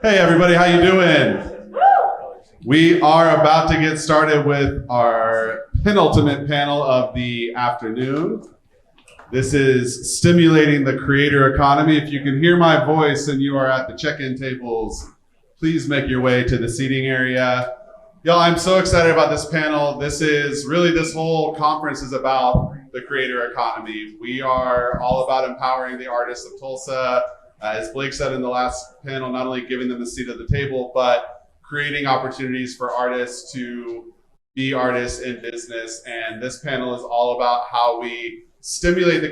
Hey everybody, how you doing? We are about to get started with our penultimate panel of the afternoon. This is stimulating the creator economy. If you can hear my voice and you are at the check-in tables, please make your way to the seating area. Y'all, I'm so excited about this panel. This whole conference is about the creator economy. We are all about empowering the artists of Tulsa. As Blake said in the last panel, not only giving them a seat at the table, but creating opportunities for artists to be artists in business. And this panel is all about how we stimulate the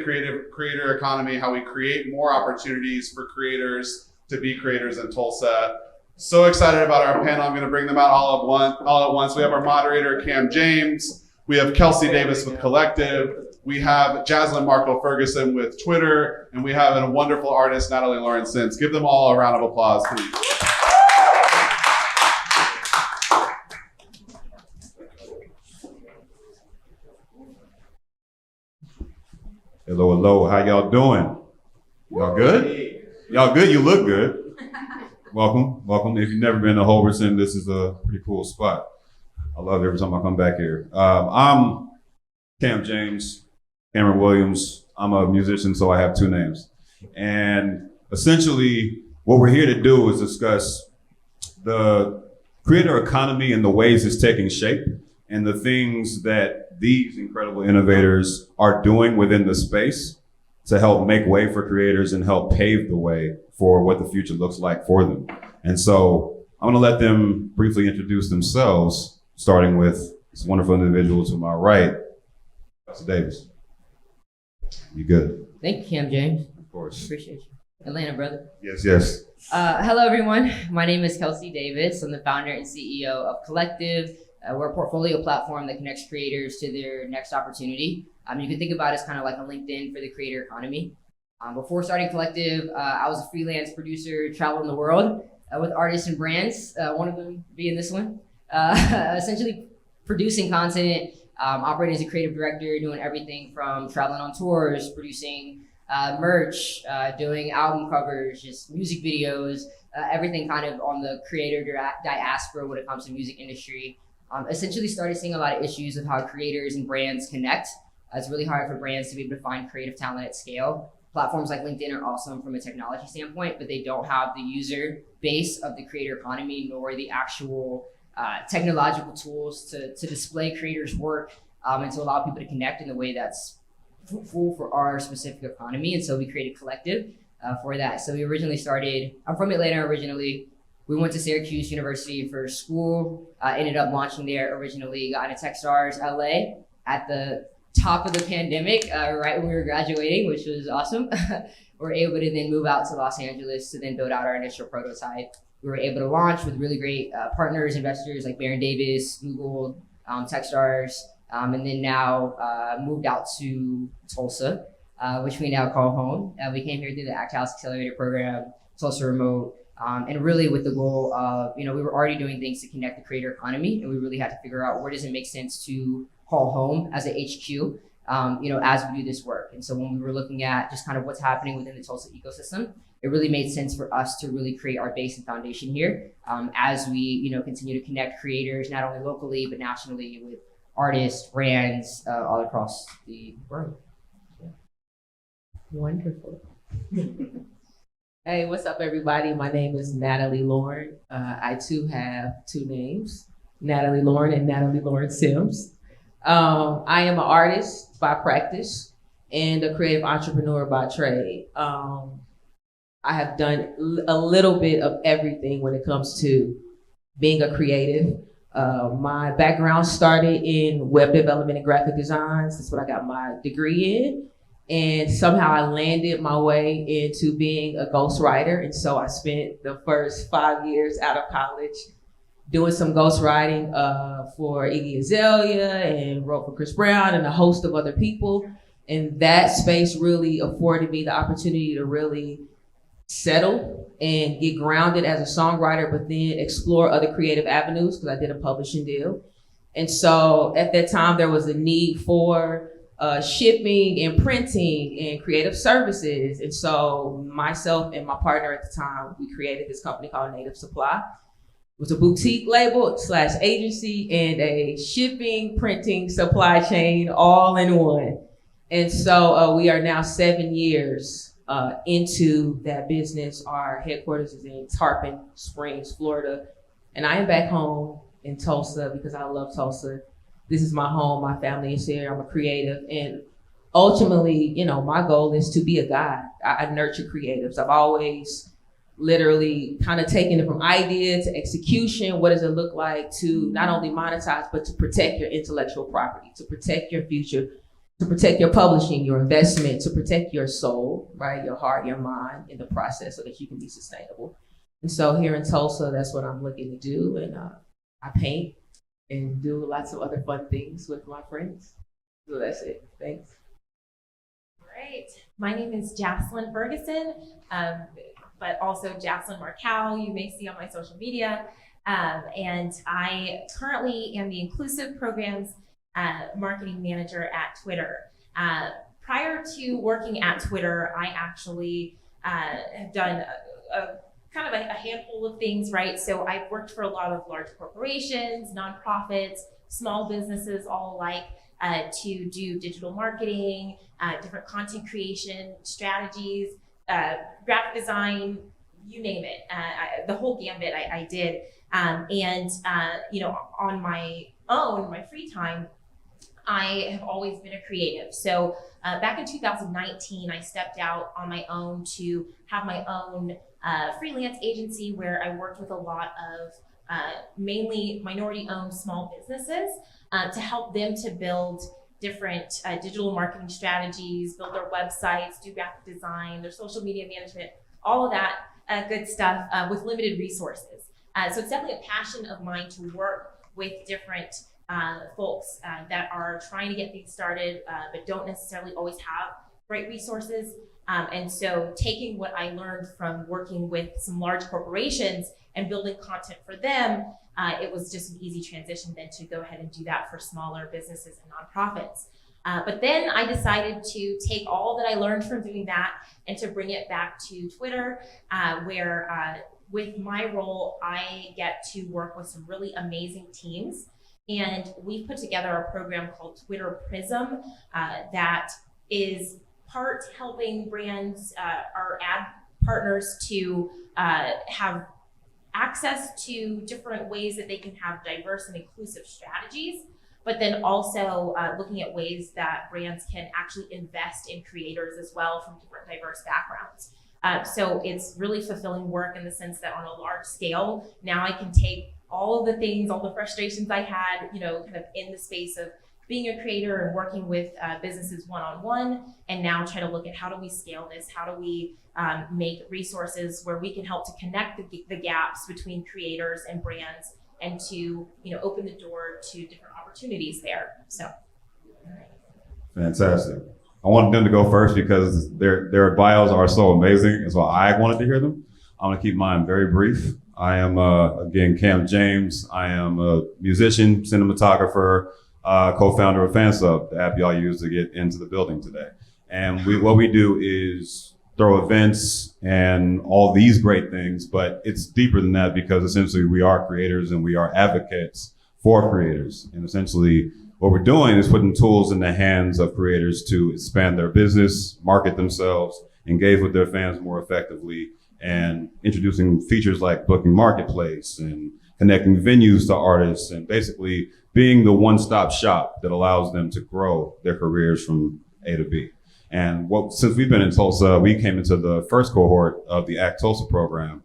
creator economy, how we create more opportunities for creators to be creators in Tulsa. So excited about our panel. I'm going to bring them out all at once. We have our moderator, Cam James. We have Kelsey Davis with Collective. We have Jaslyn Markle Ferguson with Twitter. And we have a wonderful artist, Natalie Lauren Sims. Give them all a round of applause, please. Hello, hello. How y'all doing? Y'all good? Y'all good? You look good. Welcome. If you've never been to Holberton, this is a pretty cool spot. I love it every time I come back here. I'm Cam James, Cameron Williams. I'm a musician, so I have two names. And essentially, what we're here to do is discuss the creator economy and the ways it's taking shape and the things that these incredible innovators are doing within the space to help make way for creators and help pave the way for what the future looks like for them. And so I'm gonna let them briefly introduce themselves, starting with this wonderful individual to my right, Kelsey Davis. You good? Thank you, Cam James. Of course. Appreciate you. Atlanta, brother. Yes. Hello, everyone. My name is Kelsey Davis. I'm the founder and CEO of Collective. We're a portfolio platform that connects creators to their next opportunity. You can think about it as kind of like a LinkedIn for the creator economy. Before starting Collective, I was a freelance producer traveling the world with artists and brands, one of them being this one. Essentially producing content, operating as a creative director, doing everything from traveling on tours, producing merch, doing album covers, just music videos, everything kind of on the creator diaspora when it comes to music industry. Essentially started seeing a lot of issues of how creators and brands connect. It's really hard for brands to be able to find creative talent at scale. Platforms like LinkedIn are awesome from a technology standpoint, but they don't have the user base of the creator economy, nor the actual technological tools to display creators' work and to allow people to connect in the way that's fruitful for our specific economy. And so we created Collective for that. So we originally started, I'm from Atlanta originally. We went to Syracuse University for school, ended up launching there originally, got into Techstars LA at the top of the pandemic, right when we were graduating, which was awesome. We were able to then move out to Los Angeles to then build out our initial prototype. We were able to launch with really great partners, investors like Baron Davis, Google, Techstars, and then now moved out to Tulsa, which we now call home. We came here through the Act House Accelerator Program, Tulsa Remote, and really with the goal of, we were already doing things to connect the creator economy, and we really had to figure out where does it make sense to call home as a HQ, as we do this work. And so when we were looking at just kind of what's happening within the Tulsa ecosystem, it really made sense for us to really create our base and foundation here as we, continue to connect creators, not only locally, but nationally with artists, brands all across the world. Yeah. Wonderful. Hey, what's up, everybody? My name is Natalie Lauren. I too have two names, Natalie Lauren and Natalie Lauren Sims. I am an artist by practice and a creative entrepreneur by trade. I have done a little bit of everything when it comes to being a creative. My background started in web development and graphic designs. That's what I got my degree in. And somehow I landed my way into being a ghostwriter. And so I spent the first 5 years out of college doing some ghostwriting for Iggy Azalea and wrote for Chris Brown and a host of other people. And that space really afforded me the opportunity to really settle and get grounded as a songwriter, but then explore other creative avenues because I did a publishing deal. And so at that time, there was a need for shipping and printing and creative services. And so myself and my partner at the time, we created this company called Native Supply. It was a boutique label / agency and a shipping, printing, supply chain all in one. And so we are now 7 years into that business. Our headquarters is in Tarpon Springs, Florida. And I am back home in Tulsa because I love Tulsa. This is my home, my family is here, I'm a creative. And ultimately, my goal is to be a guide. I nurture creatives. I've always literally kind of taken it from idea to execution. What does it look like to not only monetize, but to protect your intellectual property, to protect your future, to protect your publishing, your investment, to protect your soul, right? Your heart, your mind in the process so that you can be sustainable. And so here in Tulsa, that's what I'm looking to do. And I paint and do lots of other fun things with my friends. So that's it. Thanks. Great. My name is Jaslyn Ferguson, but also Jaslyn Markow, you may see on my social media. And I currently am the Inclusive Programs Marketing Manager at Twitter. Prior to working at Twitter, I actually have done a kind of a handful of things, right? So I've worked for a lot of large corporations, nonprofits, small businesses, all alike, to do digital marketing, different content creation strategies, graphic design, you name it. The whole gambit I did. On my own, my free time, I have always been a creative. So back in 2019, I stepped out on my own to have my own freelance agency where I worked with a lot of mainly minority-owned small businesses to help them to build different digital marketing strategies, build their websites, do graphic design, their social media management, all of that good stuff with limited resources. So it's definitely a passion of mine to work with different folks that are trying to get things started, but don't necessarily always have great resources. And so taking what I learned from working with some large corporations and building content for them, it was just an easy transition then to go ahead and do that for smaller businesses and nonprofits. But then I decided to take all that I learned from doing that and to bring it back to Twitter, where with my role, I get to work with some really amazing teams. And we've put together a program called Twitter Prism that is part helping brands, our ad partners to have access to different ways that they can have diverse and inclusive strategies, but then also looking at ways that brands can actually invest in creators as well from different diverse backgrounds. So it's really fulfilling work in the sense that on a large scale, now I can take all of the things, all the frustrations I had, kind of in the space of being a creator and working with businesses one-on-one, and now try to look at how do we scale this? How do we make resources where we can help to connect the gaps between creators and brands, and to open the door to different opportunities there. So, Fantastic. I wanted them to go first because their bios are so amazing, and so I wanted to hear them. I'm gonna keep mine very brief. I am again Cam James. I am a musician, cinematographer, co-founder of Fansub, the app y'all use to get into the building today. And what we do is throw events and all these great things, but it's deeper than that because essentially we are creators and we are advocates for creators. And essentially what we're doing is putting tools in the hands of creators to expand their business, market themselves, engage with their fans more effectively, and introducing features like booking marketplace and connecting venues to artists, and basically being the one-stop shop that allows them to grow their careers from A to B. And since we've been in Tulsa, we came into the first cohort of the Act Tulsa program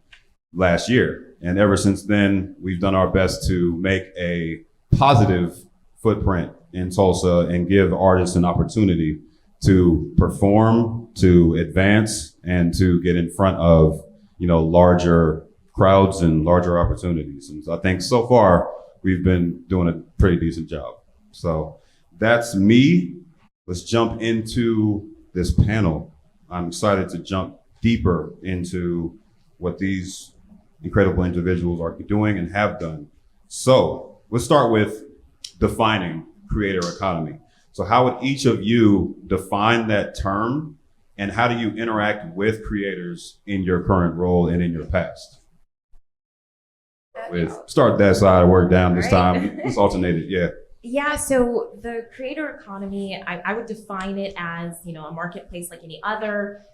last year. And ever since then, we've done our best to make a positive footprint in Tulsa and give artists an opportunity to perform, to advance, and to get in front of, larger crowds and larger opportunities. And so I think so far, we've been doing a pretty decent job. So that's me. Let's jump into this panel. I'm excited to jump deeper into what these incredible individuals are doing and have done. So let's start with defining creator economy. So how would each of you define that term, and how do you interact with creators in your current role and in your past? With start that side, work down this time. Let's alternate it. Yeah. Yeah, so the creator economy, I would define it as, a marketplace like any other,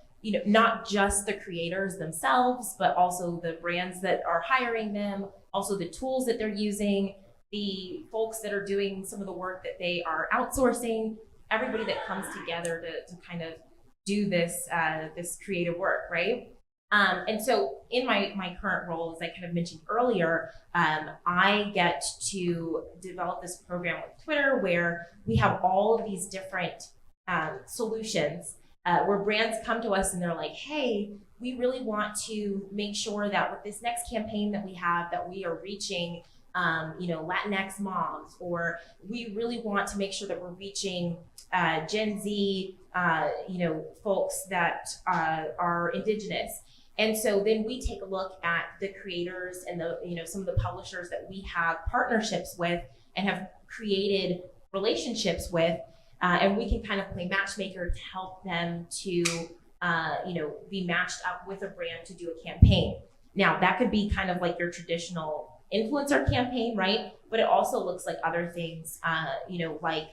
not just the creators themselves, but also the brands that are hiring them, also the tools that they're using, the folks that are doing some of the work that they are outsourcing, everybody that comes together to kind of do this creative work, right? And so in my current role, as I kind of mentioned earlier, I get to develop this program with Twitter where we have all of these different solutions where brands come to us and they're like, hey, we really want to make sure that with this next campaign that we have, that we are reaching Latinx moms, or we really want to make sure that we're reaching Gen Z, folks that are indigenous. And so then we take a look at the creators and some of the publishers that we have partnerships with and have created relationships with, and we can kind of play matchmaker to help them to, be matched up with a brand to do a campaign. Now that could be kind of like your traditional influencer campaign, right? But it also looks like other things, like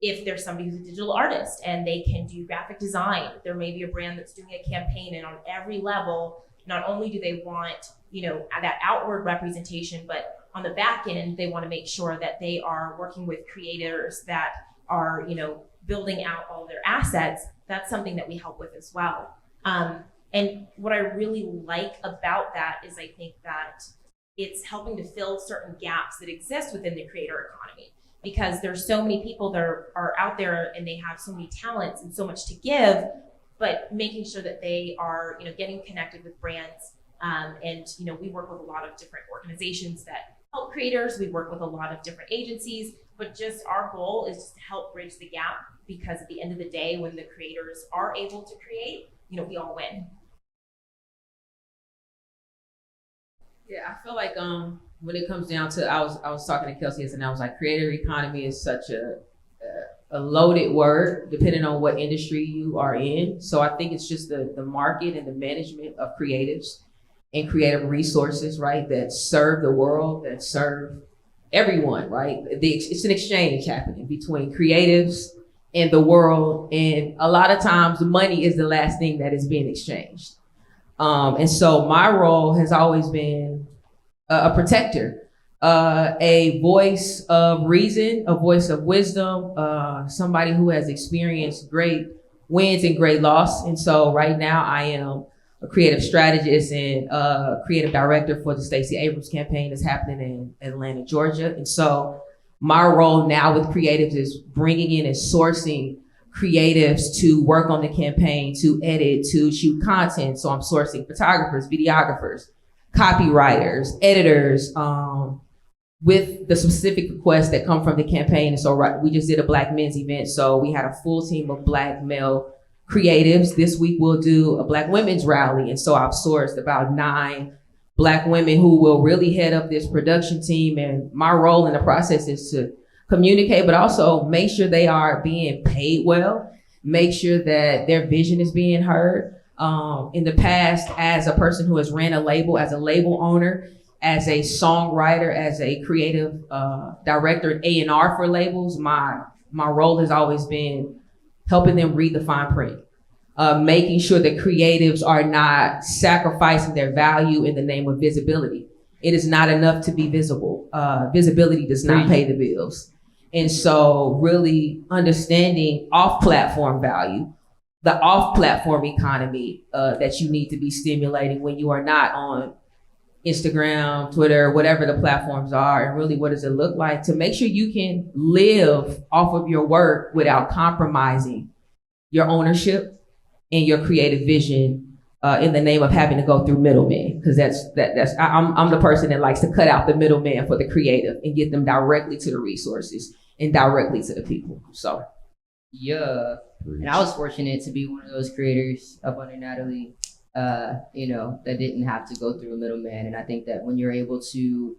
if there's somebody who's a digital artist and they can do graphic design, there may be a brand that's doing a campaign, and on every level, not only do they want, that outward representation, but on the back end, they want to make sure that they are working with creators that are, building out all their assets. That's something that we help with as well. And what I really like about that is I think that it's helping to fill certain gaps that exist within the creator economy, because there's so many people that are out there and they have so many talents and so much to give, but making sure that they are, getting connected with brands. And we work with a lot of different organizations that help creators. We work with a lot of different agencies, but just our goal is just to help bridge the gap, because at the end of the day, when the creators are able to create, we all win. Yeah, I feel like when it comes down to, I was talking to Kelsey and I was like, creator economy is such a loaded word depending on what industry you are in. So I think it's just the market and the management of creatives and creative resources, right, that serve the world, that serve everyone, right? It's an exchange happening between creatives and the world, and a lot of times money is the last thing that is being exchanged. And so my role has always been a protector, a voice of reason, a voice of wisdom, somebody who has experienced great wins and great loss. And so right now I am a creative strategist and creative director for the Stacey Abrams campaign that's happening in Atlanta, Georgia. And so my role now with creatives is bringing in and sourcing creatives to work on the campaign, to edit, to shoot content. So I'm sourcing photographers, videographers, copywriters, editors, with the specific requests that come from the campaign. And so we just did a Black men's event. So we had a full team of Black male creatives. This week we'll do a Black women's rally. And so I've sourced about 9 Black women who will really head up this production team. And my role in the process is to communicate, but also make sure they are being paid well, make sure that their vision is being heard. In the past, as a person who has ran a label, as a label owner, as a songwriter, as a creative director at A&R for labels, my role has always been helping them read the fine print, making sure that creatives are not sacrificing their value in the name of visibility. It is not enough to be visible. Visibility does not pay the bills. And so really understanding off-platform value, the off-platform economy that you need to be stimulating when you are not on Instagram, Twitter, whatever the platforms are, and really what does it look like to make sure you can live off of your work without compromising your ownership and your creative vision in the name of having to go through middlemen. Because I'm the person that likes to cut out the middleman for the creative and get them directly to the resources and directly to the people. So yeah. And I was fortunate to be one of those creators up under Natalie, that didn't have to go through a middleman. And I think that when you're able to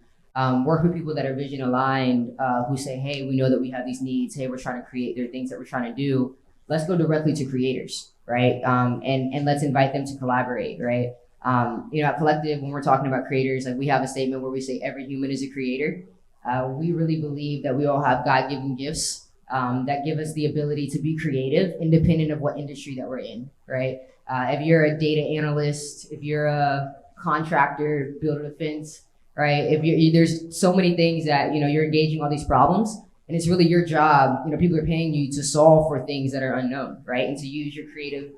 work with people that are vision aligned, who say, hey, we know that we have these needs. Hey, we're trying to create, there are things that we're trying to do. Let's go directly to creators, right? And let's invite them to collaborate, right? At Collective, when we're talking about creators, like we have a statement where we say every human is a creator. We really believe that we all have God-given gifts that give us the ability to be creative, independent of what industry that we're in, right? If you're a data analyst, if you're a contractor, builder of fence, right? There's so many things that, you're engaging all these problems, and it's really your job. People are paying you to solve for things that are unknown, right? And to use your creative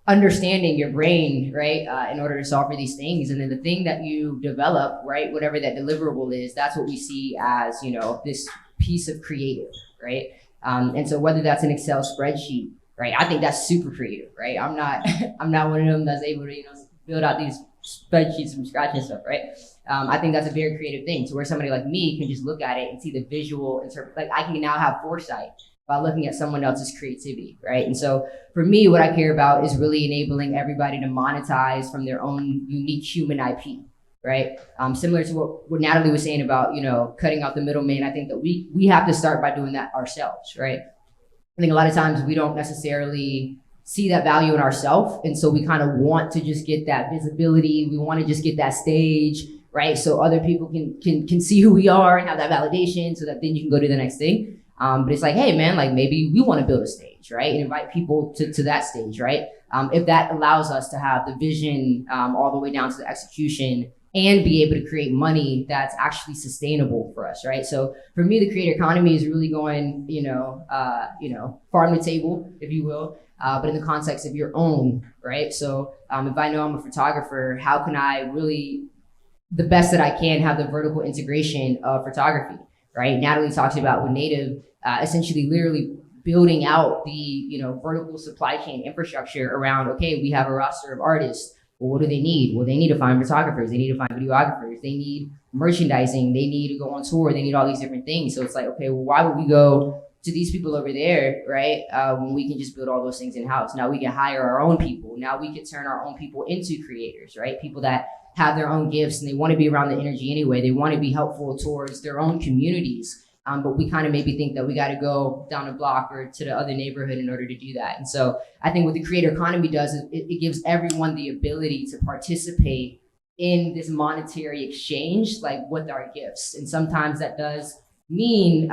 understanding, your brain, right, in order to solve for these things. And then the thing that you develop, right, whatever that deliverable is, that's what we see as, this piece of creative, right? And so whether that's an Excel spreadsheet, right, I think that's super creative, right? I'm not one of them that's able to, build out these spreadsheets from scratch and stuff, right? I think that's a very creative thing, to where somebody like me can just look at it and see the visual like I can now have foresight by looking at someone else's creativity, right? And so for me, what I care about is really enabling everybody to monetize from their own unique human IP, right? Similar to what Natalie was saying about, cutting out the middleman. I think that we have to start by doing that ourselves, right? I think a lot of times we don't necessarily see that value in ourselves. And so we kind of want to just get that visibility. We want to just get that stage, right? So other people can see who we are and have that validation, so that then you can go to the next thing. But it's like, hey man, like maybe we want to build a stage, right? And invite people to that stage, right? If that allows us to have the vision all the way down to the execution, and be able to create money that's actually sustainable for us, right? So for me, the creator economy is really going, farm to table, if you will, but in the context of your own, right? So if I know I'm a photographer, how can I really, the best that I can, have the vertical integration of photography, right? Natalie talks about with Native, essentially literally building out the, vertical supply chain infrastructure around, okay, we have a roster of artists. Well, what do they need? Well, they need to find photographers. They need to find videographers. They need merchandising. They need to go on tour. They need all these different things. So it's like, okay, well, why would we go to these people over there, right? When we can just build all those things in-house. Now we can hire our own people. Now we can turn our own people into creators, right? People that have their own gifts and they want to be around the energy anyway. They want to be helpful towards their own communities. But we kind of maybe think that we got to go down a block or to the other neighborhood in order to do that. And so I think what the creator economy does is it gives everyone the ability to participate in this monetary exchange, like with our gifts. And sometimes that does mean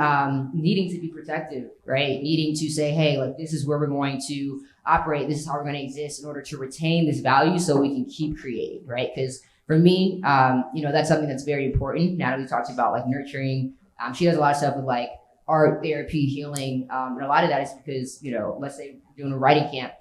needing to be protective, right? Needing to say, hey, like this is where we're going to operate. This is how we're going to exist in order to retain this value so we can keep creating, right? Because for me, that's something that's very important. Natalie talks about like nurturing. She does a lot of stuff with like art, therapy, healing. And a lot of that is because, let's say we're doing a writing camp.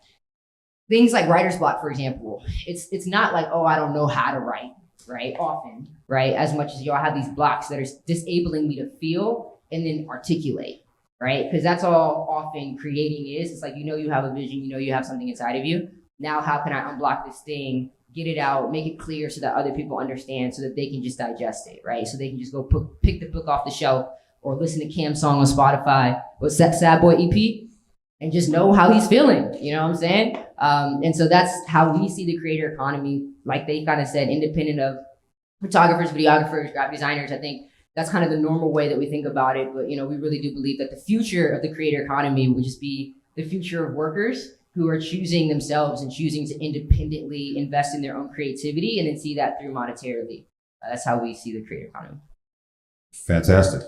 Things like writer's block, for example, it's not like, oh, I don't know how to write, right? Often, right? As much as y'all have these blocks that are disabling me to feel and then articulate, right? Because that's all often creating is. It's like, you have a vision, you have something inside of you. Now, how can I unblock this thing, get it out, make it clear so that other people understand, so that they can just digest it, right? So they can just go pick the book off the shelf or listen to Cam's song on Spotify, what's that Sad Boy EP, and just know how he's feeling, you know what I'm saying? And so that's how we see the creator economy, like they kind of said, independent of photographers, videographers, graphic designers. I think that's kind of the normal way that we think about it. But, we really do believe that the future of the creator economy would just be the future of workers who are choosing themselves and choosing to independently invest in their own creativity and then see that through monetarily. That's how we see the creator economy. Fantastic.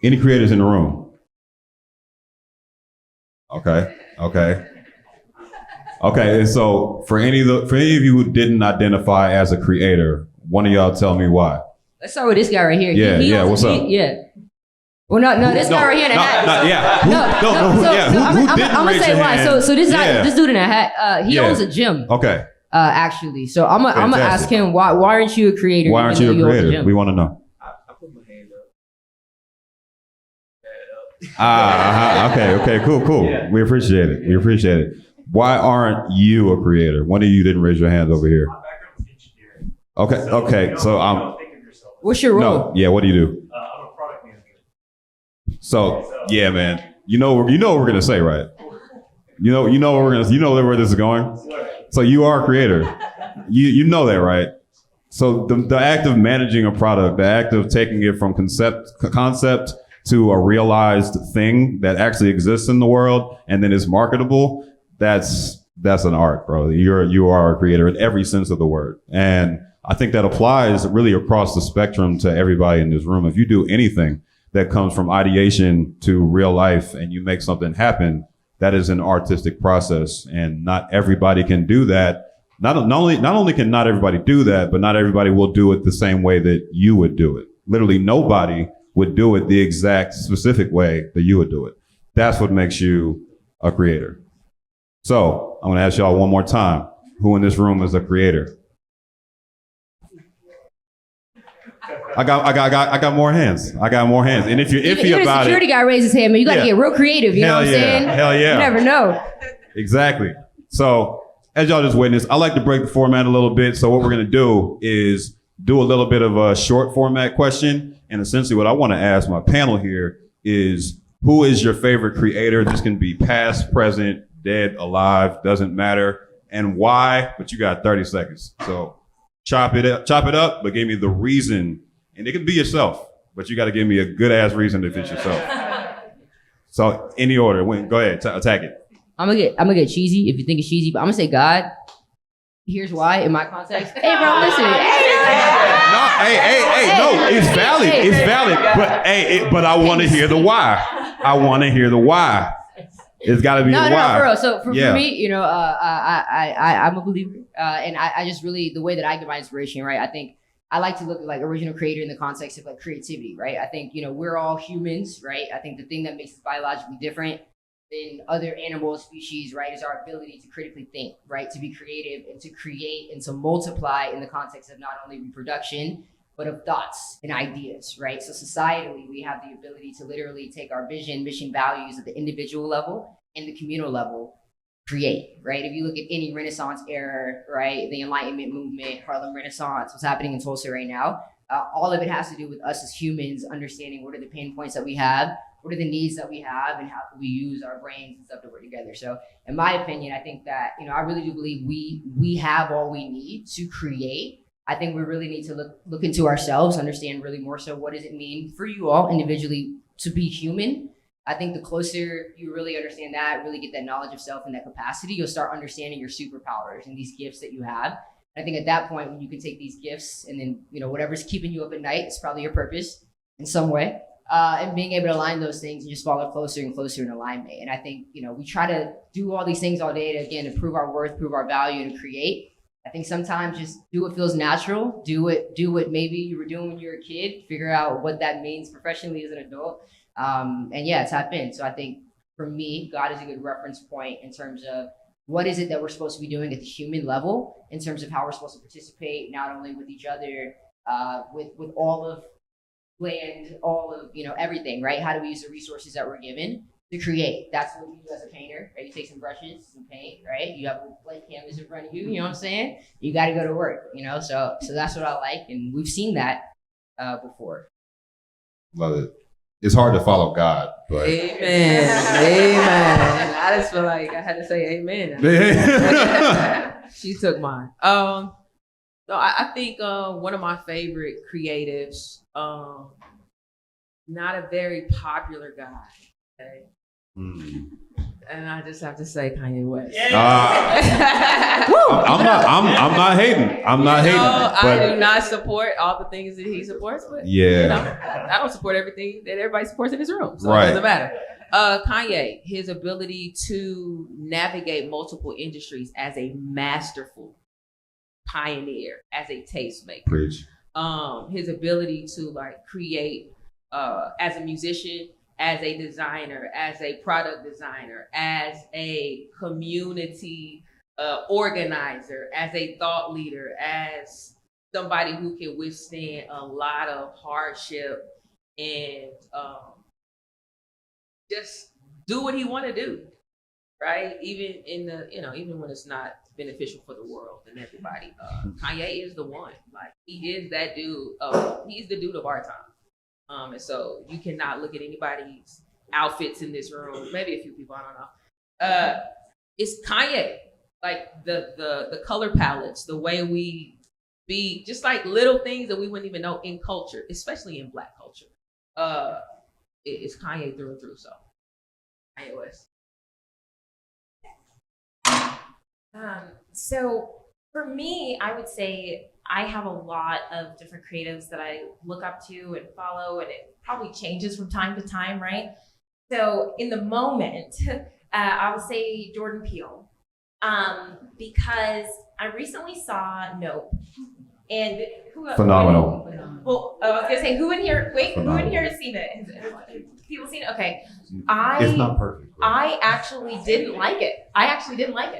Any creators in the room? Okay. And so for any of you who didn't identify as a creator, one of y'all tell me why. Let's start with this guy right here. Yeah, what's up? Yeah. Well, no, this guy right here in a hat. Who didn't I'm gonna raise say your why. hand? So this dude in a hat, he owns a gym. Okay. Actually, so I'm gonna ask him why aren't you a creator? Why aren't you a creator? We want to know. I put my hand up. Okay, cool. Yeah. We appreciate it. Why aren't you a creator? One of you didn't raise your hands over here. My background is engineering. Okay. So I'm. Think of yourself. What's your role? No, yeah. What do you do? I'm a product manager. So yeah, man. You know what we're gonna say, right? You know where this is going. So you are a creator. You know that, right? So the act of managing a product, the act of taking it from concept to a realized thing that actually exists in the world and then is marketable, that's an art, bro. You are a creator in every sense of the word. And I think that applies really across the spectrum to everybody in this room. If you do anything that comes from ideation to real life and you make something happen, that is an artistic process. And not everybody can do that. Not only can not everybody do that, but not everybody will do it the same way that you would do it. Literally nobody would do it the exact specific way that you would do it. That's what makes you a creator. So I'm gonna ask y'all one more time, who in this room is a creator? I got more hands. I got more hands. And if you're iffy Even about a security it, guy raised his hand, man. You got to Yeah. get real creative. You know Hell what I'm yeah. saying? Hell yeah. You never know. exactly. So as y'all just witnessed, I like to break the format a little bit. So what we're gonna do is do a little bit of a short format question. And essentially what I want to ask my panel here is, who is your favorite creator? This can be past, present, dead, alive, doesn't matter. And why? But you got 30 seconds. So chop it up, but give me the reason. And it can be yourself, but you got to give me a good ass reason if it's yourself. So any order, go ahead, attack it. I'm gonna get cheesy if you think it's cheesy, but I'm gonna say God. Here's why in my context. Hey, bro, listen. No, it's valid. It's valid. But but I want to hear the why. I want to hear the why. It's got to be the No, why. for real. So for Yeah. me, you know, I'm a believer, and I just really, the way that I get my inspiration, right? I think I like to look at like original creator in the context of like creativity, right? I think, you know, we're all humans, right? I think the thing that makes us biologically different than other animal species, right, is our ability to critically think, right? To be creative and to create and to multiply in the context of not only reproduction, but of thoughts and ideas, right? So societally, we have the ability to literally take our vision, mission, values at the individual level and the communal level, create, right? If you look at any Renaissance era, right, the Enlightenment movement, Harlem Renaissance, what's happening in Tulsa right now, all of it has to do with us as humans understanding what are the pain points that we have, what are the needs that we have, and how can we use our brains and stuff to work together. So in my opinion, I think that, you know, I really do believe we have all we need to create. I think we really need to look into ourselves, understand really more so what does it mean for you all individually to be human. I think the closer you really understand that, really get that knowledge of self and that capacity, you'll start understanding your superpowers and these gifts that you have. I think at that point, when you can take these gifts and then, you know, whatever's keeping you up at night, it's probably your purpose in some way. And being able to align those things and just follow closer and closer in alignment. And I think, you know, we try to do all these things all day to, again, to prove our worth, prove our value, and create. I think sometimes just do what feels natural, do what maybe you were doing when you were a kid, figure out what that means professionally as an adult. And yeah, tap in. So I think for me, God is a good reference point in terms of what is it that we're supposed to be doing at the human level in terms of how we're supposed to participate, not only with each other, with all of land, all of, you know, everything, right? How do we use the resources that we're given to create? That's what you do as a painter, right? You take some brushes, some paint, right? You have a blank canvas in front of you, you know what I'm saying? You got to go to work, you know? So that's what I like. And we've seen that before. Love it. It's hard to follow God, but Amen. Amen. I just feel like I had to say amen. She took mine. No, I think one of my favorite creatives, not a very popular guy, okay? And I just have to say Kanye West. I'm not hating. I'm not hating. I do not support all the things that he supports, but Yeah. you know, I don't support everything that everybody supports in this room. So Right. it doesn't matter. Kanye, his ability to navigate multiple industries as a masterful pioneer, as a tastemaker. Preach. His ability to like create as a musician, as a designer, as a product designer, as a community organizer, as a thought leader, as somebody who can withstand a lot of hardship and just do what he want to do, right? Even in the, you know, even when it's not beneficial for the world and everybody. Kanye is the one. Like, he is that dude. He's the dude of our time. And so you cannot look at anybody's outfits in this room. Maybe a few people, I don't know. It's Kanye. Like the color palettes, the way we be just like little things that we wouldn't even know in culture, especially in Black culture. It's Kanye through and through. So, Kanye West. So for me, I would say I have a lot of different creatives that I look up to and follow, and it probably changes from time to time, right? So in the moment, I would say Jordan Peele, because I recently saw Nope, and Phenomenal. Well, I was gonna say who in here? Wait, who in Phenomenal. here has seen it? Has people seen it? Okay, It's not perfect. I actually didn't like it.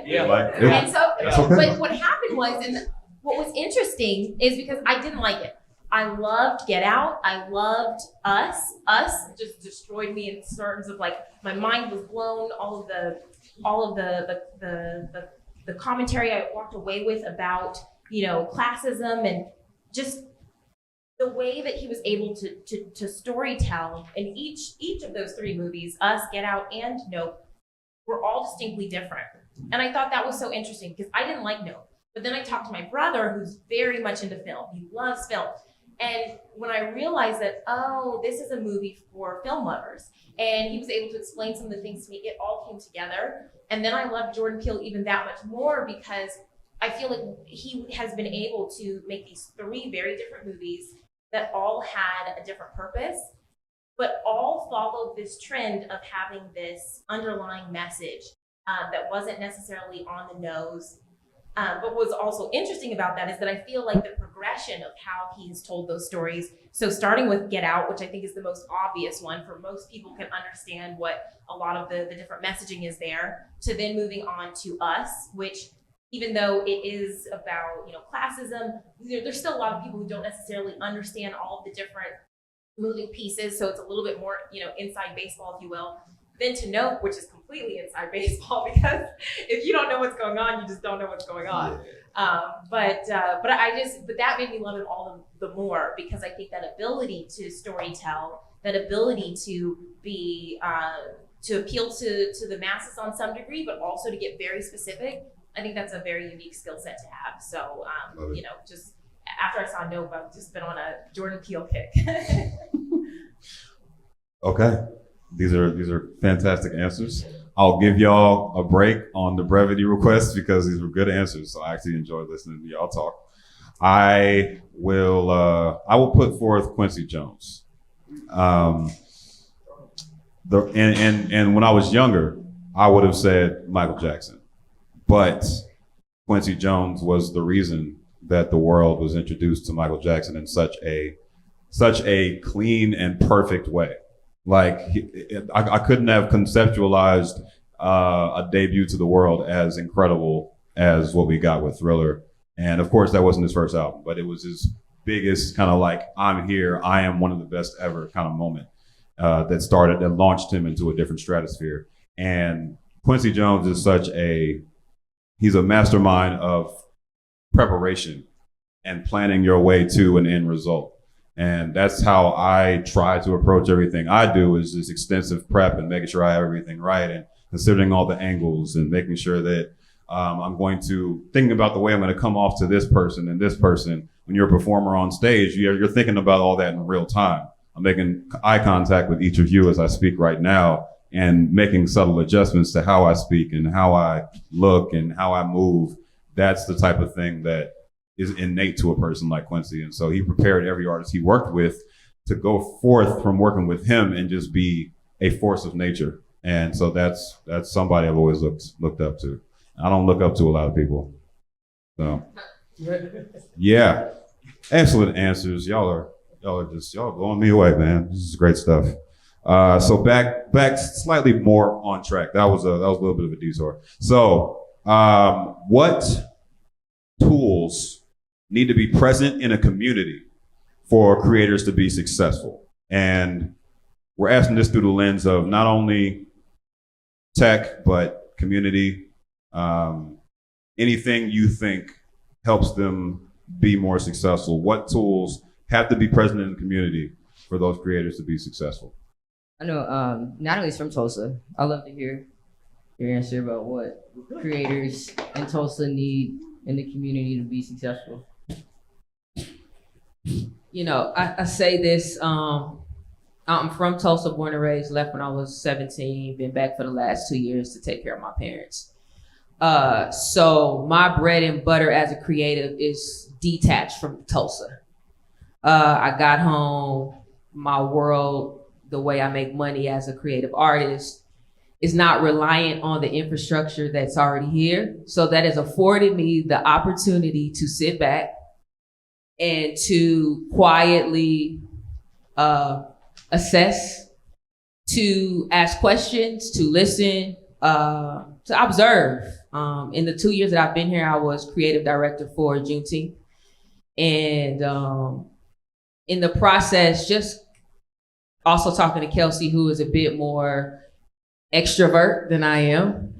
Yeah. Like, And so, That's okay. but what happened was, and what was interesting is because I didn't like it. I loved Get Out. I loved Us. Us just destroyed me in terms of like my mind was blown. All of the commentary I walked away with about classism and just the way that he was able to story tell in each of those three movies, Us, Get Out, and Nope, were all distinctly different. And I thought that was so interesting because I didn't like Nope. But then I talked to my brother who's very much into film. He loves film. And when I realized that, oh, this is a movie for film lovers, and he was able to explain some of the things to me, it all came together. And then I loved Jordan Peele even that much more because I feel like he has been able to make these three very different movies that all had a different purpose, but all followed this trend of having this underlying message that wasn't necessarily on the nose. But what's also interesting about that is that I feel like the progression of how he has told those stories. So starting with Get Out, which I think is the most obvious one for most people can understand what a lot of the different messaging is there, to then moving on to Us, which even though it is about classism, there's still a lot of people who don't necessarily understand all of the different moving pieces. So it's a little bit more inside baseball, if you will. Then to Nope, which is completely inside baseball, because if you don't know what's going on, you just don't know what's going on. But that made me love him all the more because I think that ability to storytell, that ability to be to appeal to the masses on some degree, but also to get very specific. I think that's a very unique skill set to have. So just after I saw Nope, I've just been on a Jordan Peele kick. Okay. These are fantastic answers. I'll give y'all a break on the brevity requests because these were good answers. So I actually enjoyed listening to y'all talk. I will put forth Quincy Jones. And when I was younger, I would have said Michael Jackson, but Quincy Jones was the reason that the world was introduced to Michael Jackson in such a clean and perfect way. Like I couldn't have conceptualized a debut to the world as incredible as what we got with Thriller. And of course, that wasn't his first album, but it was his biggest kind of like, I'm here, I am one of the best ever kind of moment that launched him into a different stratosphere. And Quincy Jones is he's a mastermind of preparation and planning your way to an end result. And that's how I try to approach everything I do, is this extensive prep and making sure I have everything right and considering all the angles and making sure that I'm going to thinking about the way I'm going to come off to this person and this person. When you're a performer on stage, you're thinking about all that in real time. I'm making eye contact with each of you as I speak right now and making subtle adjustments to how I speak and how I look and how I move. That's the type of thing that is innate to a person like Quincy. And so he prepared every artist he worked with to go forth from working with him and just be a force of nature. And so that's somebody I've always looked up to. I don't look up to a lot of people. So yeah, excellent answers. Y'all are blowing me away, man. This is great stuff. So back slightly more on track. That was a little bit of a detour. So what tools need to be present in a community for creators to be successful? And we're asking this through the lens of not only tech, but community. Anything you think helps them be more successful. What tools have to be present in the community for those creators to be successful? I know Natalie's from Tulsa. I'd love to hear your answer about what creators in Tulsa need in the community to be successful. you know, I say this, I'm from Tulsa, born and raised, left when I was 17, been back for the last 2 years to take care of my parents. So my bread and butter as a creative is detached from Tulsa. I got home, my world, the way I make money as a creative artist is not reliant on the infrastructure that's already here. So that has afforded me the opportunity to sit back and to quietly assess, to ask questions, to listen, to observe. In the 2 years that I've been here, I was creative director for Juneteenth. And in the process, just also talking to Kelsey, who is a bit more extrovert than I am.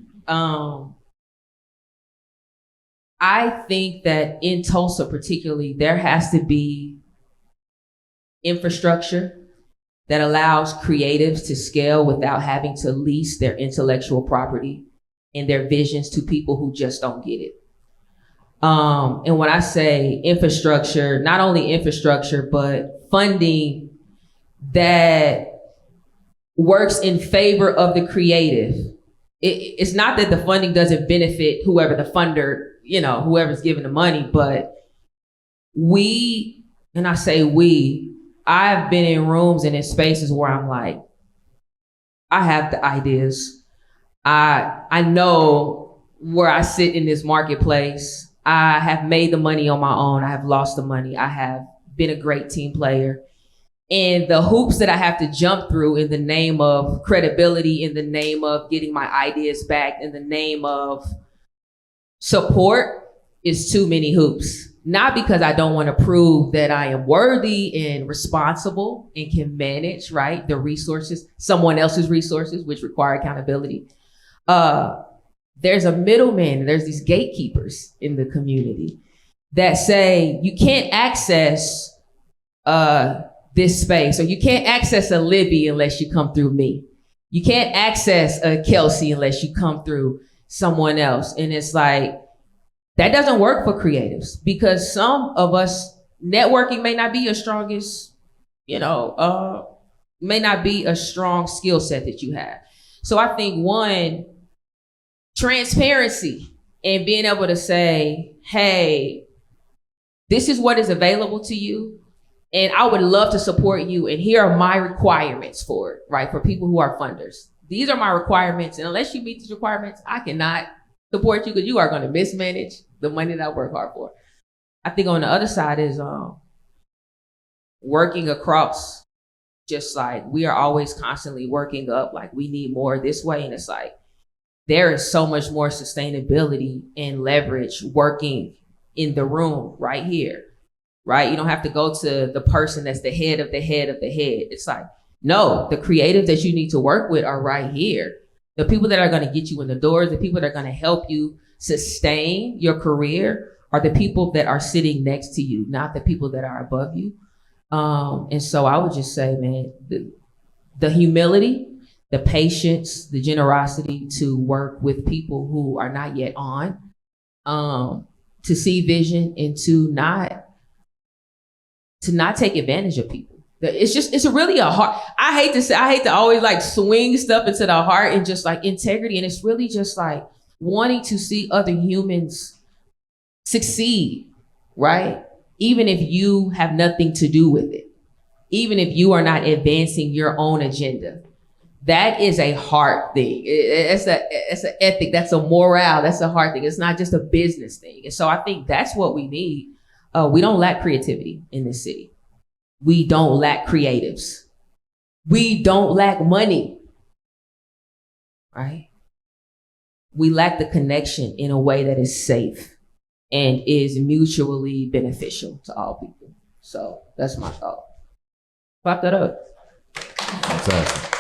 I think that in Tulsa particularly, there has to be infrastructure that allows creatives to scale without having to lease their intellectual property and their visions to people who just don't get it. And when I say infrastructure, not only infrastructure, but funding that works in favor of the creative. It's not that the funding doesn't benefit whoever the funder, you know, whoever's giving the money, but we, and I say we, I've been in rooms and in spaces where I'm like, I have the ideas. I know where I sit in this marketplace. I have made the money on my own. I have lost the money. I have been a great team player. And the hoops that I have to jump through in the name of credibility, in the name of getting my ideas back, in the name of support is too many hoops. Not because I don't want to prove that I am worthy and responsible and can manage, right, the resources, someone else's resources, which require accountability. There's a middleman, there's these gatekeepers in the community that say you can't access this space, or you can't access a Libby unless you come through me. You can't access a Kelsey unless you come through someone else. And it's like, that doesn't work for creatives, because some of us, networking may not be your strongest, you know, may not be a strong skill set that you have. So I think one, transparency and being able to say, hey, this is what is available to you. And I would love to support you. And here are my requirements for it, right? For people who are funders. These are my requirements. And unless you meet these requirements, I cannot support you, because you are going to mismanage the money that I work hard for. I think on the other side is working across, just like we are always constantly working up, like we need more this way. And it's like, there is so much more sustainability and leverage working in the room right here, right? You don't have to go to the person that's the head of the head of the head. It's like, no, the creatives that you need to work with are right here. The people that are going to get you in the doors, the people that are going to help you sustain your career are the people that are sitting next to you, not the people that are above you. And so I would just say, man, the humility, the patience, the generosity to work with people who are not yet on, to see vision and to not take advantage of people. It's really a hard, I hate to always like swing stuff into the heart and just like integrity. And it's really just like wanting to see other humans succeed, right? Even if you have nothing to do with it, even if you are not advancing your own agenda. That is a heart thing. It's an ethic. That's a morale. That's a heart thing. It's not just a business thing. And so I think that's what we need. We don't lack creativity in this city. We don't lack creatives. We don't lack money, right? We lack the connection in a way that is safe and is mutually beneficial to all people. So that's my thought. Clap that up. Exactly.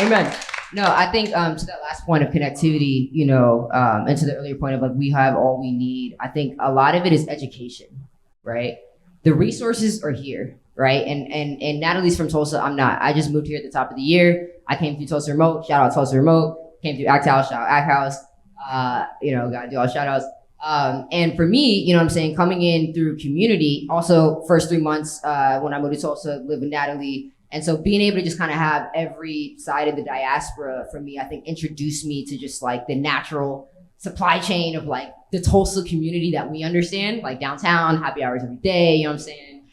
Amen. No, I think to that last point of connectivity, you know, and to the earlier point of like we have all we need. I think a lot of it is education, right? The resources are here, right? And Natalie's from Tulsa. I'm not. I just moved here at the top of the year. I came through Tulsa Remote. Shout out Tulsa Remote. Came through Act House. Shout out Act House. You know, gotta do all shout outs. And for me, you know what I'm saying, coming in through community, also first 3 months when I moved to Tulsa, live with Natalie. And so being able to just kind of have every side of the diaspora for me, I think introduced me to just like the natural supply chain of like the Tulsa community that we understand, like downtown, happy hours every day, you know what I'm saying?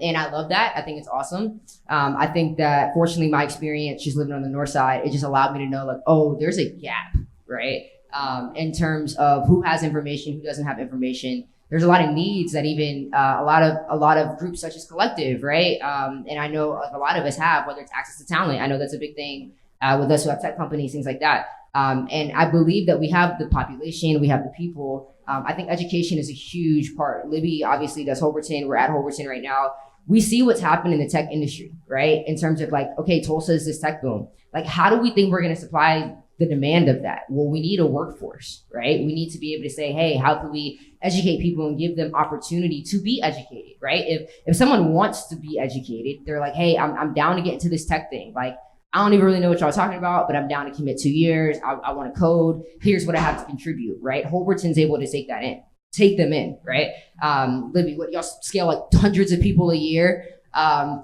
And I love that. I think it's awesome. I think that fortunately my experience just living on the north side, it just allowed me to know like, oh, there's a gap, right? In terms of who has information, who doesn't have information. There's a lot of needs that even a lot of groups such as Collective, right? And I know like, a lot of us have, whether it's access to talent. I know that's a big thing with us who have tech companies, things like that. And I believe that we have the population, we have the people. I think education is a huge part. Libby obviously does Hoberton. We're at Hoberton right now. We see what's happened in the tech industry, right? In terms of like, okay, Tulsa is this tech boom. Like, how do we think we're going to supply the demand of that? Well, we need a workforce, right? We need to be able to say, hey, how can we educate people and give them opportunity to be educated, right? If someone wants to be educated, they're like, hey, I'm down to get into this tech thing. Like, I don't even really know what y'all are talking about, but I'm down to commit 2 years. I want to code. Here's what I have to contribute, right? Hoberton's able to take them in, right? Libby, what y'all scale like hundreds of people a year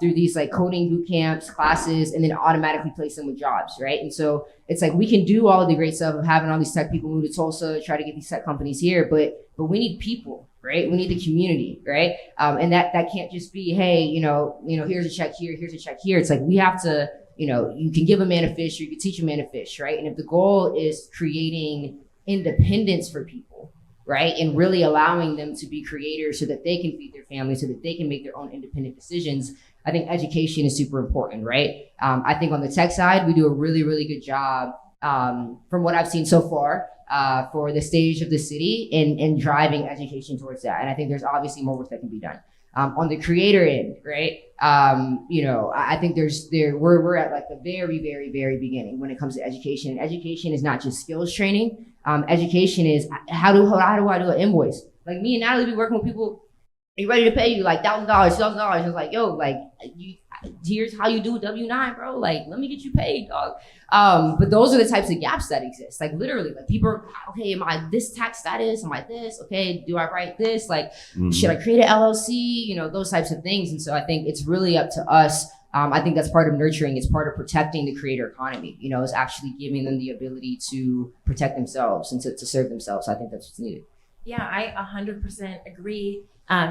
through these like coding boot camps, classes, and then automatically place them with jobs, right? And so it's like we can do all of the great stuff of having all these tech people move to Tulsa, try to get these tech companies here, but we need people, right? We need the community, right? And that can't just be, hey, you know, here's a check here, here's a check here. It's like we have to, you know, you can give a man a fish or you can teach a man to fish, right? And if the goal is creating independence for people, right? And really allowing them to be creators so that they can feed their family, so that they can make their own independent decisions, I think education is super important, right? I think on the tech side, we do a really, really good job from what I've seen so far for the stage of the city in driving education towards that. And I think there's obviously more work that can be done. On the creator end, right? You know, I think we're at like the very, very, very beginning when it comes to education. And education is not just skills training. Education is how do I do an invoice? Like me and Natalie be working with people. Are ready to pay you like $1,000, $2,000? It's like, yo, like here's how you do a W-9, bro. Like, let me get you paid, dog. But those are the types of gaps that exist. Like literally, like people are, okay, am I this tax status? Am I this? Okay, do I write this? Like, should I create an LLC? You know, those types of things. And so I think it's really up to us. I think that's part of nurturing. It's part of protecting the creator economy. You know, is actually giving them the ability to protect themselves and to serve themselves. I think that's what's needed. Yeah, I 100% agree.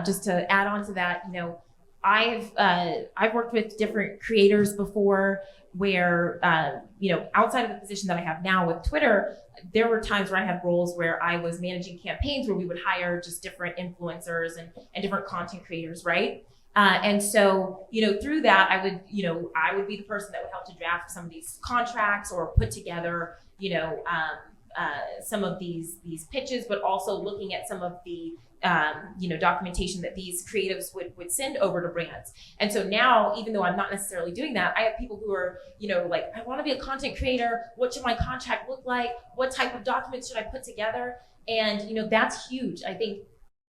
Just to add on to that, you know, I've worked with different creators before where, you know, outside of the position that I have now with Twitter, there were times where I had roles where I was managing campaigns where we would hire just different influencers and different content creators, right? And so, you know, through that, I would be the person that would help to draft some of these contracts or put together, you know, some of these pitches, but also looking at some of the you know, documentation that these creatives would send over to brands. And so now, even though I'm not necessarily doing that, I have people who are, you know, like, I want to be a content creator. What should my contract look like? What type of documents should I put together? And, you know, that's huge. I think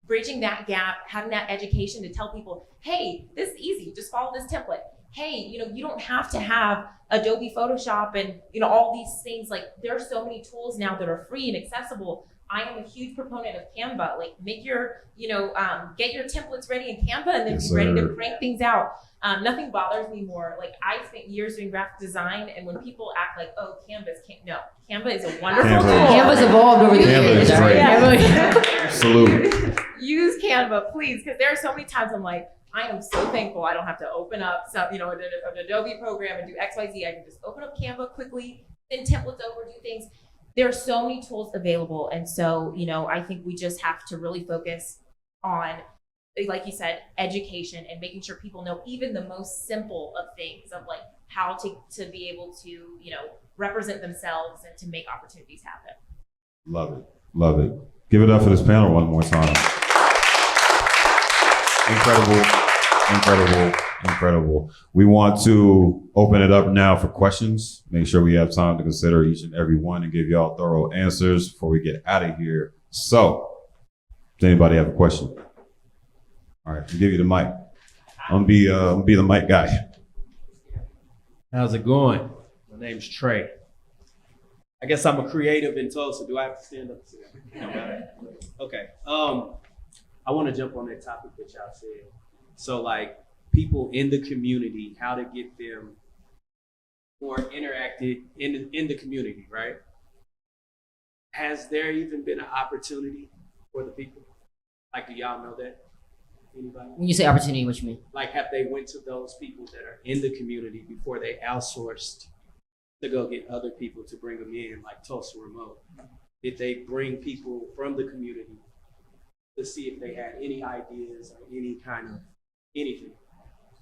bridging that gap, having that education to tell people, hey, this is easy. Just follow this template. Hey, you know, you don't have to have Adobe Photoshop and, you know, all these things. Like, there are so many tools now that are free and accessible. I am a huge proponent of Canva. Like, make your, you know, get your templates ready in Canva and then be ready to crank things out. Nothing bothers me more. Like, I spent years doing graphic design, and when people act like, oh, Canva is a wonderful tool. Canva's evolved over the years. Canva is great. Yeah. Salute. Use Canva, please, because there are so many times I'm like, I am so thankful I don't have to open up some, you know, an Adobe program and do XYZ. I can just open up Canva quickly, send templates over, do things. There are so many tools available. And so, you know, I think we just have to really focus on, like you said, education and making sure people know even the most simple of things of like how to be able to, you know, represent themselves and to make opportunities happen. Love it. Love it. Give it up for this panel one more time. Incredible. We want to open it up now for questions. Make sure we have time to consider each and every one and give y'all thorough answers before we get out of here. So, does anybody have a question? All right, I'll give you the mic. I'm gonna be the mic guy. How's it going? My name's Trey. I guess I'm a creative in Tulsa. Do I have to stand up? No. Okay. I want to jump on that topic that y'all said. So like people in the community, how to get them more interacted in the community, right? Has there even been an opportunity for the people? Like, do y'all know that? Anybody? When you say opportunity, what you mean? Like, have they went to those people that are in the community before they outsourced to go get other people to bring them in, like Tulsa Remote? Did they bring people from the community to see if they had any ideas or any kind of anything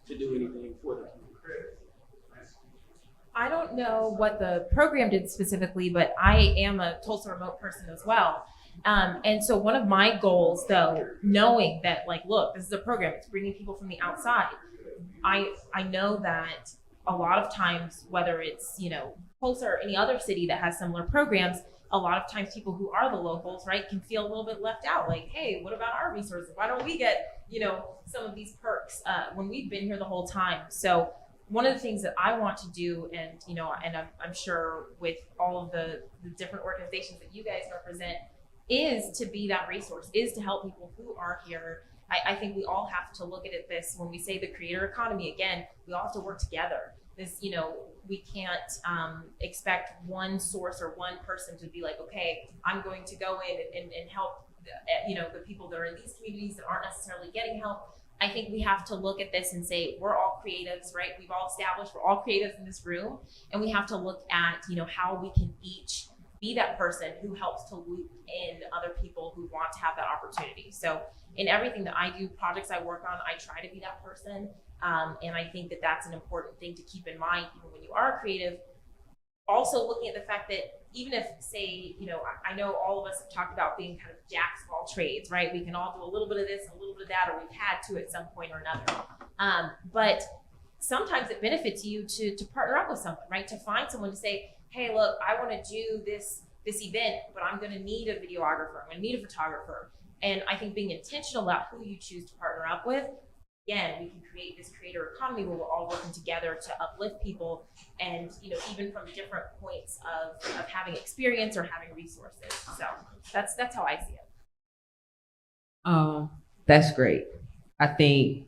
to do anything for the community? I don't know what the program did specifically, but I am a Tulsa Remote person as well. And so one of my goals, though, knowing that, like, look, this is a program, it's bringing people from the outside. I know that a lot of times, whether it's, you know, Tulsa or any other city that has similar programs, a lot of times people who are the locals, right, can feel a little bit left out. Like, hey, what about our resources? Why don't we get, you know, some of these perks when we've been here the whole time? So one of the things that I want to do, and, you know, and I'm sure with all of the different organizations that you guys represent, is to be that resource, is to help people who are here. I think we all have to look at this when we say the creator economy. Again, we all have to work together. This, you know, we can't expect one source or one person to be like, okay, I'm going to go in and help, you know, the people that are in these communities that aren't necessarily getting help. I think we have to look at this and say, we're all creatives, right? We've all established we're all creatives in this room. And we have to look at, you know, how we can each be that person who helps to loop in other people who want to have that opportunity. So in everything that I do, projects I work on, I try to be that person. And I think that that's an important thing to keep in mind, even when you are a creative. Also looking at the fact that even if, say, you know, I know all of us have talked about being kind of jacks of all trades, right? We can all do a little bit of this, a little bit of that, or we've had to at some point or another. But sometimes it benefits you to partner up with someone, right? To find someone to say, hey, look, I want to do this event, but I'm going to need a videographer. I'm going to need a photographer. And I think being intentional about who you choose to partner up with, again, we can create this creator economy where we're all working together to uplift people, and, you know, even from different points of having experience or having resources. So that's how I see it. That's great. I think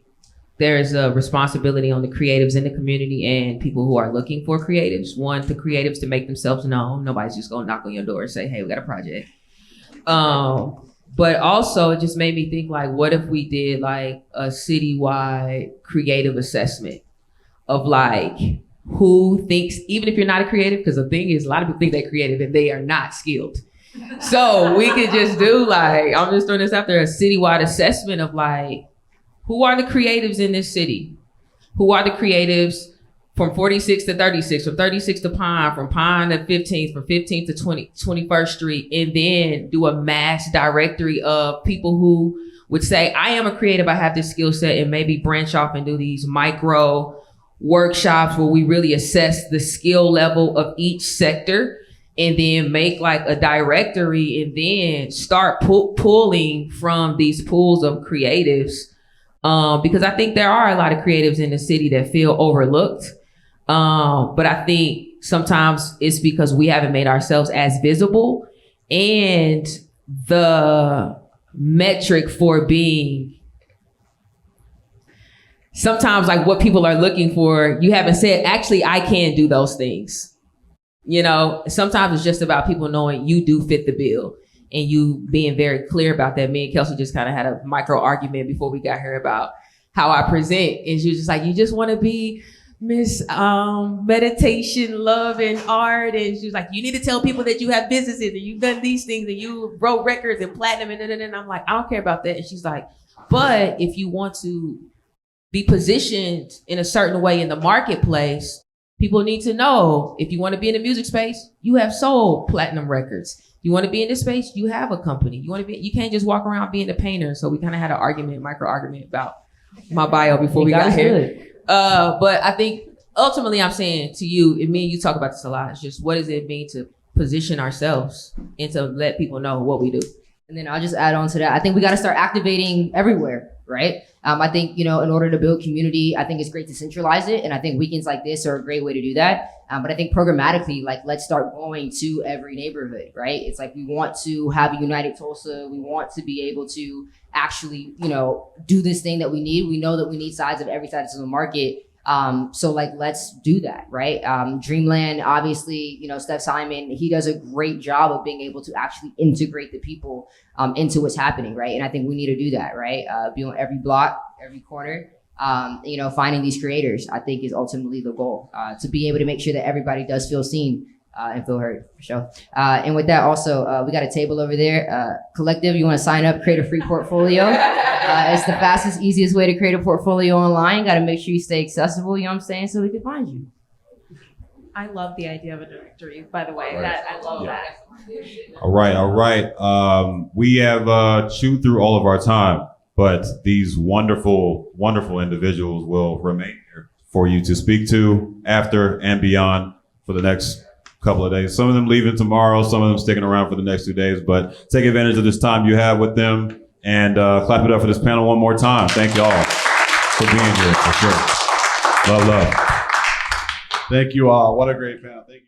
there's a responsibility on the creatives in the community and people who are looking for creatives. One, the creatives to make themselves known. Nobody's just gonna knock on your door and say, hey, we got a project. But also it just made me think, like, what if we did like a citywide creative assessment of like who thinks, even if you're not a creative, because the thing is a lot of people think they're creative and they are not skilled. So we could just do, like, I'm just throwing this out there, a citywide assessment of like, who are the creatives in this city? Who are the creatives from 46 to 36, from 36 to Pine, from Pine to 15th, from 15th to 21st Street, and then do a mass directory of people who would say, I am a creative, I have this skill set, and maybe branch off and do these micro workshops where we really assess the skill level of each sector, and then make like a directory, and then start pulling from these pools of creatives. Because I think there are a lot of creatives in the city that feel overlooked. But I think sometimes it's because we haven't made ourselves as visible, and the metric for being sometimes like what people are looking for, you haven't said, actually, I can do those things. You know, sometimes it's just about people knowing you do fit the bill, and you being very clear about that. Me and Kelsey just kind of had a micro argument before we got here about how I present. And she was just like, you just want to be Miss meditation, love, and art. And she was like, you need to tell people that you have businesses and you've done these things and you wrote records and platinum. And I'm like, I don't care about that. And she's like, but if you want to be positioned in a certain way in the marketplace, people need to know, if you want to be in the music space, you have sold platinum records. You want to be in this space, you have a company. You can't just walk around being a painter. So we kind of had an micro argument about my bio before we got here. But I think ultimately I'm saying to you, and me and you talk about this a lot, it's just what does it mean to position ourselves and to let people know what we do? And then I'll just add on to that. I think we got to start activating everywhere, right? I think, in order to build community, I think it's great to centralize it. And I think weekends like this are a great way to do that. But I think programmatically, like, let's start going to every neighborhood, right? It's like, we want to have a united Tulsa. We want to be able to actually, do this thing that we need. We know that we need sides of every side of the market. So like, let's do that, right? Dreamland, obviously, Steph Simon, he does a great job of being able to actually integrate the people into what's happening, right? And I think we need to do that, right? Be on every block, every corner. Finding these creators, I think, is ultimately the goal, to be able to make sure that everybody does feel seen and feel heard, for sure. And with that, also, we got a table over there. Collective, you want to sign up, create a free portfolio. It's the fastest, easiest way to create a portfolio online. Got to make sure you stay accessible, you know what I'm saying, so we can find you. I love the idea of a directory, by the way. Right. That I love Yeah. that. All right. We have chewed through all of our time, but these wonderful, wonderful individuals will remain here for you to speak to after and beyond for the next couple of days. Some of them leaving tomorrow, some of them sticking around for the next 2 days, but take advantage of this time you have with them and clap it up for this panel one more time. Thank you all for being here, for sure. Love. Thank you all. What a great panel. Thank you.